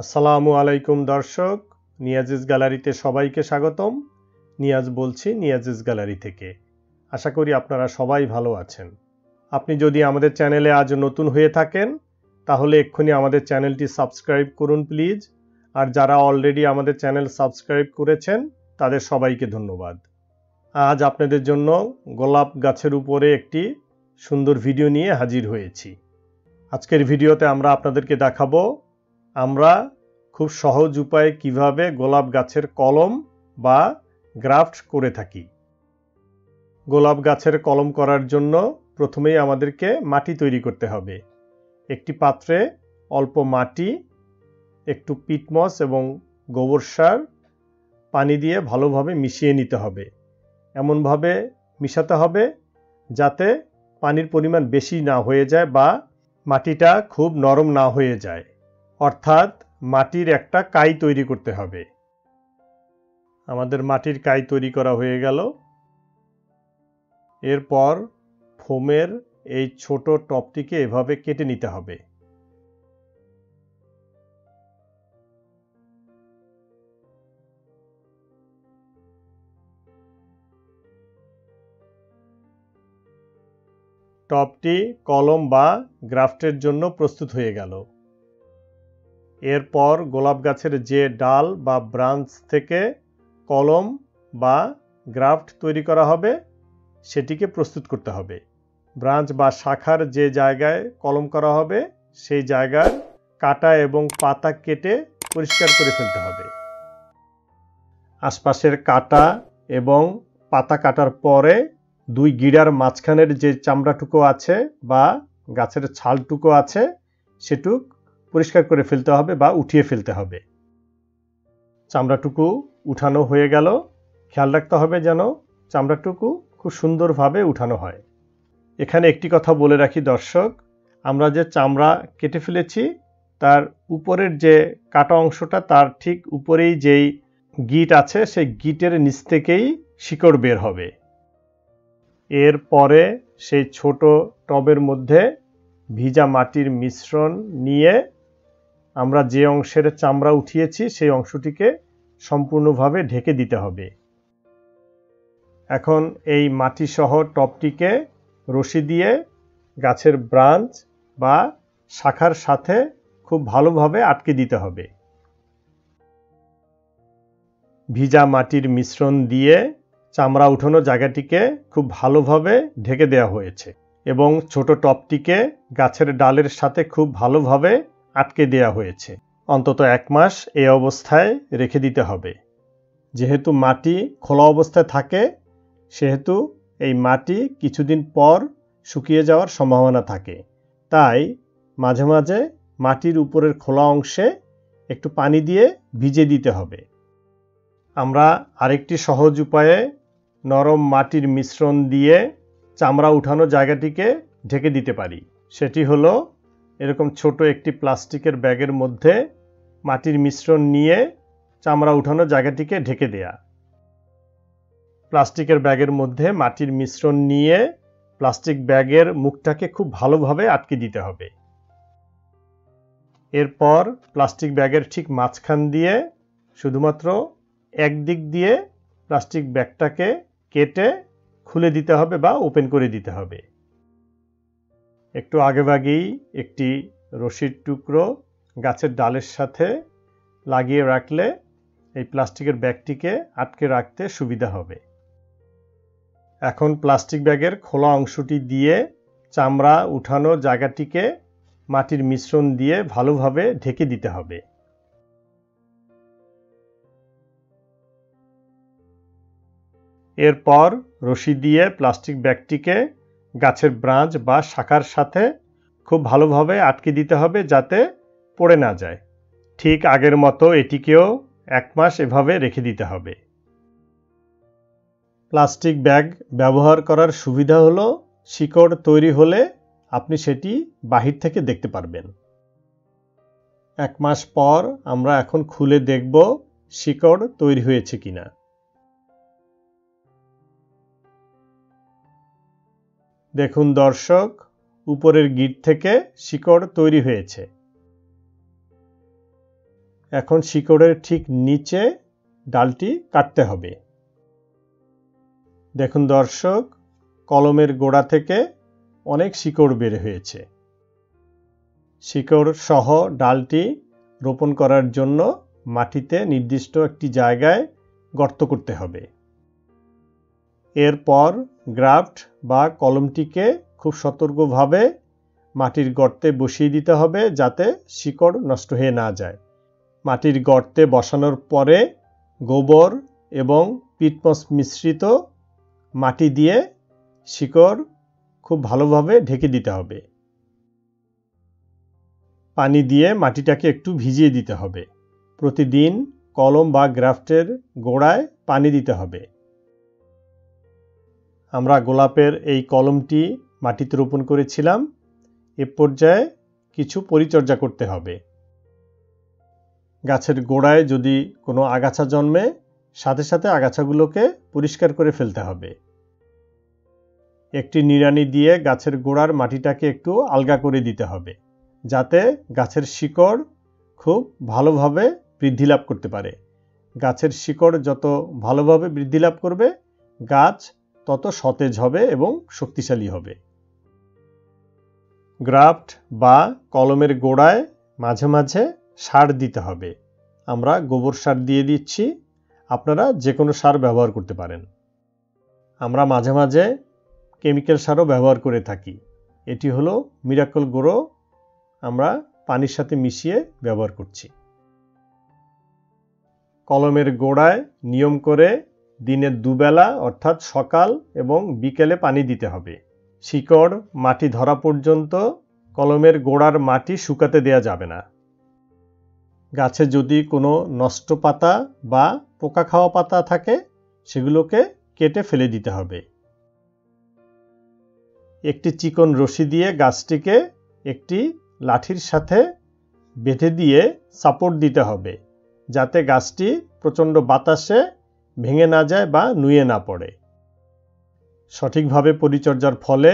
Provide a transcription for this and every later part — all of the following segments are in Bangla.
আসসালামু আলাইকুম দর্শক, নিয়াজিস গ্যালারিতে সবাইকে স্বাগতম। নিয়াজ বলছি নিয়াজিস গ্যালারি থেকে। আশা করি আপনারা সবাই ভালো আছেন। আপনি যদি আমাদের চ্যানেলে আজ নতুন হয়ে থাকেন তাহলে এক্ষুনি আমাদের চ্যানেলটি সাবস্ক্রাইব করুন প্লিজ। আর যারা অলরেডি আমাদের চ্যানেল সাবস্ক্রাইব করেছেন তাদের সবাইকে ধন্যবাদ। আজ আপনাদের জন্য গোলাপ গাছের উপরে একটি সুন্দর ভিডিও নিয়ে হাজির হয়েছি। আজকের ভিডিওতে আমরা আপনাদেরকে দেখাবো আমরা খুব সহজ উপায়ে কিভাবে গোলাপ গাছের কলম বা গ্রাফট করে থাকি। গোলাপ গাছের কলম করার জন্য প্রথমেই আমাদেরকে মাটি তৈরি করতে হবে। একটি পাত্রে অল্প মাটি, একটু পিটমস এবং গোবর সার পানি দিয়ে ভালোভাবে মিশিয়ে নিতে হবে। এমনভাবে মিশাতে হবে যাতে পানির পরিমাণ বেশি না হয়ে যায় বা মাটিটা খুব নরম না হয়ে যায়, অর্থাৎ মাটির একটা কাই তৈরি করতে হবে। আমাদের মাটির কাই তৈরি করা হয়ে গেল। এরপর ফোমের এই ছোট টপটিকে এভাবে কেটে নিতে হবে। টপটি কলম বা গ্রাফটের জন্য প্রস্তুত হয়ে গেল। এরপর গোলাপ গাছের যে ডাল বা ব্রাঞ্চ থেকে কলম বা গ্রাফট তৈরি করা হবে সেটিকে প্রস্তুত করতে হবে। ব্রাঞ্চ বা শাখার যে জায়গায় কলম করা হবে সেই জায়গার কাটা এবং পাতা কেটে পরিষ্কার করে ফেলতে হবে। আশপাশের কাটা এবং পাতা কাটার পরে দুই গিরার মাঝখানের যে চামড়াটুকু আছে বা গাছের ছালটুকু আছে সেটুক পরিষ্কার করে ফেলতে হবে বা উঠিয়ে ফেলতে হবে। চামড়াটুকু উঠানো হয়ে গেল। খেয়াল রাখতে হবে যেন চামড়াটুকু খুব সুন্দরভাবে উঠানো হয়। এখানে একটি কথা বলে রাখি দর্শক, আমরা যে চামড়া কেটে ফেলেছি তার উপরের যে কাটা অংশটা তার ঠিক উপরেই যেই গিট আছে সেই গিটের নিচ থেকেই শিকড় বের হবে। এরপরে সেই ছোট টবের মধ্যে ভিজা মাটির মিশ্রণ নিয়ে আমরা যে অংশের চামড়া উঠিয়েছি সেই অংশটিকে সম্পূর্ণভাবে ঢেকে দিতে হবে। এখন এই মাটি সহ টবটিকে রশি দিয়ে গাছের ব্রাঞ্চ বা শাখার সাথে খুব ভালোভাবে আটকে দিতে হবে। ভিজা মাটির মিশ্রণ দিয়ে চামড়া উঠানো জায়গাটিকে খুব ভালোভাবে ঢেকে দেওয়া হয়েছে এবং ছোট টবটিকে গাছের ডালের সাথে খুব ভালোভাবে আটকে দেওয়া হয়েছে। অন্তত 1 মাস এই অবস্থায় রেখে দিতে হবে। যেহেতু মাটি খোলা অবস্থায় থাকে সেহেতু এই মাটি কিছুদিন পর শুকিয়ে যাওয়ার সম্ভাবনা থাকে, তাই মাঝে মাঝে মাটির উপরের খোলা অংশে একটু পানি দিয়ে ভিজিয়ে দিতে হবে। আমরা আরেকটি সহজ উপায়ে নরম মাটির মিশ্রণ দিয়ে চামড়া উঠানো জায়গাটিকে ঢেকে দিতে পারি। সেটি হলো এরকম ছোট একটি প্লাস্টিকের ব্যাগের মধ্যে মাটির মিশ্রণ নিয়ে চামড়া উঠানো জায়গাটিকে ঢেকে দেয়া। প্লাস্টিকের ব্যাগের মধ্যে মাটির মিশ্রণ নিয়ে প্লাস্টিক ব্যাগের মুখটাকে খুব ভালোভাবে আটকে দিতে হবে। এরপর প্লাস্টিক ব্যাগের ঠিক মাঝখান দিয়ে শুধুমাত্র একদিক দিয়ে প্লাস্টিক ব্যাগটাকে কেটে খুলে দিতে হবে বা ওপেন করে দিতে হবে। একটু আগেভাগেই একটি রশির টুকরো গাছের ডালের সাথে লাগিয়ে রাখলে এই প্লাস্টিকের ব্যাগটিকে আটকে রাখতে সুবিধা হবে। এখন প্লাস্টিক ব্যাগের খোলা অংশটি দিয়ে চামড়া উঠানো জায়গাটিকে মাটির মিশ্রণ দিয়ে ভালোভাবে ঢেকে দিতে হবে। এরপর রশি দিয়ে প্লাস্টিক ব্যাগটিকে গাছের ব্রাঞ্চ বা শাখার সাথে খুব ভালোভাবে আটকে দিতে হবে যাতে পড়ে না যায়। ঠিক আগের মতো এটিকেও 1 মাস এভাবে রেখে দিতে হবে। প্লাস্টিক ব্যাগ ব্যবহার করার সুবিধা হলো শিকড় তৈরি হলে আপনি সেটি বাহির থেকে দেখতে পারবেন। 1 মাস পর আমরা এখন খুলে দেখব শিকড় তৈরি হয়েছে কিনা। দেখুন দর্শক, উপরের গিট থেকে শিকড় তৈরি হয়েছে। এখন শিকড়ের ঠিক নিচে ডালটি কাটতে হবে। দেখুন দর্শক, কলমের গোড়া থেকে অনেক শিকড় বের হয়েছে। শিকড় সহ ডালটি রোপণ করার জন্য মাটিতে নির্দিষ্ট একটি জায়গায় গর্ত করতে হবে। এরপর গ্রাফট বা কলমটিকে খুব সতর্কভাবে মাটির গর্তে বসিয়ে দিতে হবে যাতে শিকড় নষ্ট হয়ে না যায়। মাটির গর্তে বসানোর পরে গোবর এবং পিটমস মিশ্রিত মাটি দিয়ে শিকড় খুব ভালোভাবে ঢেকে দিতে হবে। পানি দিয়ে মাটিটাকে একটু ভিজিয়ে দিতে হবে। প্রতিদিন কলম বা গ্রাফটের গোড়ায় পানি দিতে হবে। আমরা গোলাপের এই কলমটি মাটিতে রোপণ করেছিলাম। এ পর্যায়ে কিছু পরিচর্যা করতে হবে। গাছের গোড়ায় যদি কোনো আগাছা জন্মে সাথে সাথে আগাছাগুলোকে পরিষ্কার করে ফেলতে হবে। একটি নিড়ানি দিয়ে গাছের গোড়ার মাটিটাকে একটু আলগা করে দিতে হবে যাতে গাছের শিকড় খুব ভালোভাবে বৃদ্ধি লাভ করতে পারে। গাছের শিকড় যত ভালোভাবে বৃদ্ধি লাভ করবে গাছ তত সতেজ হবে এবং শক্তিশালী হবে। গ্রাফট বা কলমের গোড়ায় মাঝে মাঝে সার দিতে হবে। আমরা গোবর সার দিয়ে দিচ্ছি, আপনারা যে কোনো সার ব্যবহার করতে পারেন। আমরা মাঝে মাঝে কেমিক্যাল সারও ব্যবহার করে থাকি। এটি হলো মিরাকল গ্রো, আমরা পানির সাথে মিশিয়ে ব্যবহার করছি। কলমের গোড়ায় নিয়ম করে দিনে দুবেলা অর্থাৎ সকাল এবং বিকেলে পানি দিতে হবে। শিকড় মাটি ধরা পর্যন্ত কলমের গোড়ার মাটি শুকাতে দেয়া যাবে না। গাছে যদি কোনো নষ্ট পাতা বা পোকা খাওয়া পাতা থাকে সেগুলোকে কেটে ফেলে দিতে হবে। একটি চিকন রশি দিয়ে গাছটিকে একটি লাঠির সাথে বেঁধে দিয়ে সাপোর্ট দিতে হবে যাতে গাছটি প্রচণ্ড বাতাসে ভেঙে না যায় বা নুয়ে না পড়ে। সঠিকভাবে পরিচর্যার ফলে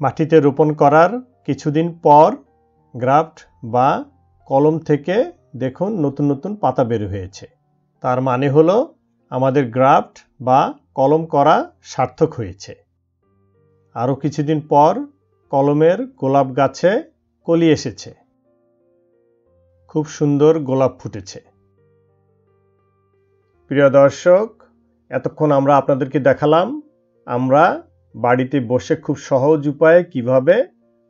মাটিতে রোপণ করার কিছুদিন পর গ্রাফট বা কলম থেকে দেখুন নতুন নতুন পাতা বের হয়েছে। তার মানে হলো আমাদের গ্রাফট বা কলম করা সার্থক হয়েছে। আরও কিছুদিন পর কলমের গোলাপ গাছে কলি এসেছে, খুব সুন্দর গোলাপ ফুটেছে। প্রিয় দর্শক, এতক্ষণ আমরা আপনাদেরকে দেখালাম আমরা বাড়িতে বসে খুব সহজ উপায়ে কিভাবে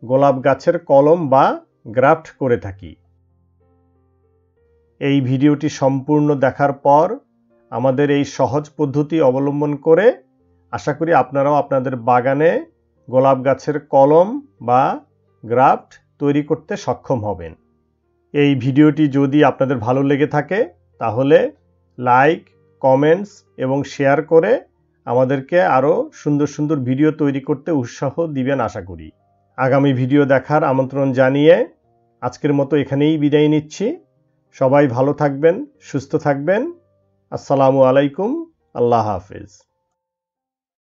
গোলাপ গাছের কলম বা গ্রাফট করে থাকি। এই ভিডিওটি সম্পূর্ণ দেখার পর আমাদের এই সহজ পদ্ধতি অবলম্বন করে আশা করি আপনারাও আপনাদের বাগানে গোলাপ গাছের কলম বা গ্রাফট তৈরি করতে সক্ষম হবেন। এই ভিডিওটি যদি আপনাদের ভালো লেগে থাকে তাহলে লাইক, কমেন্টস এবং শেয়ার করে আমাদেরকে আরও সুন্দর সুন্দর ভিডিও তৈরি করতে উৎসাহ দিবেন আশা করি। আগামী ভিডিও দেখার আমন্ত্রণ জানিয়ে আজকের মতো এখানেই বিদায় নিচ্ছি। সবাই ভালো থাকবেন, সুস্থ থাকবেন। আসসালামু আলাইকুম, আল্লাহ হাফেজ।